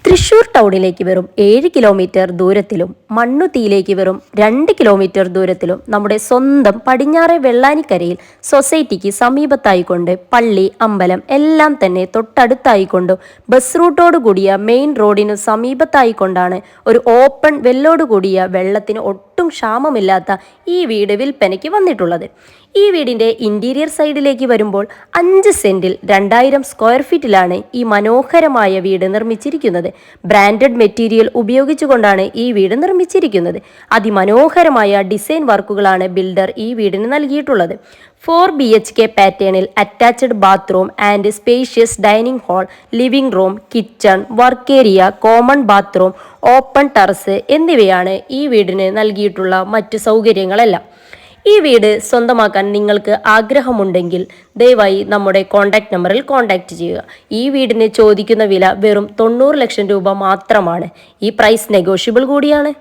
തൃശൂർ ടൗണിലേക്ക് വെറും 7 കിലോമീറ്റർ ദൂരത്തിലും മണ്ണുത്തിയിലേക്ക് വെറും 2 കിലോമീറ്റർ ദൂരത്തിലും നമ്മുടെ സ്വന്തം പടിഞ്ഞാറെ വെള്ളാനിക്കരയിൽ സൊസൈറ്റിക്ക് സമീപത്തായിക്കൊണ്ട് പള്ളി, അമ്പലം എല്ലാം തന്നെ തൊട്ടടുത്തായിക്കൊണ്ടും ബസ് റൂട്ടോട് കൂടിയ മെയിൻ റോഡിനു സമീപത്തായിക്കൊണ്ടാണ് ഒരു ഓപ്പൺ വെല്ലോട് കൂടിയ വെള്ളത്തിന് ഒട്ടും ക്ഷാമമില്ലാത്ത ഈ വീട് വിൽപ്പനയ്ക്ക് വന്നിട്ടുള്ളത്. ഈ വീടിൻ്റെ ഇൻറ്റീരിയർ സൈഡിലേക്ക് വരുമ്പോൾ 5 സെൻറ്റിൽ 2000 സ്ക്വയർ ഫീറ്റിലാണ് ഈ മനോഹരമായ വീട് നിർമ്മിച്ചിരിക്കുന്നത്. ബ്രാൻഡഡ് മെറ്റീരിയൽ ഉപയോഗിച്ചുകൊണ്ടാണ് ഈ വീട് നിർമ്മിച്ചിരിക്കുന്നത്. അതിമനോഹരമായ ഡിസൈൻ വർക്കുകളാണ് ബിൽഡർ ഈ വീടിന് നൽകിയിട്ടുള്ളത്. 4 BHK പാറ്റേണിൽ attached bathroom and spacious dining hall, living room, kitchen, work area, common bathroom, open terrace എന്നിവയാണ് ഈ വീടിന് നൽകിയിട്ടുള്ള മറ്റു സൗകര്യങ്ങളെല്ലാം. ഈ വീട് സ്വന്തമാക്കാൻ നിങ്ങൾക്ക് ആഗ്രഹമുണ്ടെങ്കിൽ ദയവായി നമ്മുടെ കോൺടാക്റ്റ് നമ്പറിൽ കോൺടാക്റ്റ് ചെയ്യുക. ഈ വീടിന് ചോദിക്കുന്ന വില വെറും 90 ലക്ഷം രൂപ മാത്രമാണ്. ഈ പ്രൈസ് നെഗോഷ്യബിൾ കൂടിയാണ്.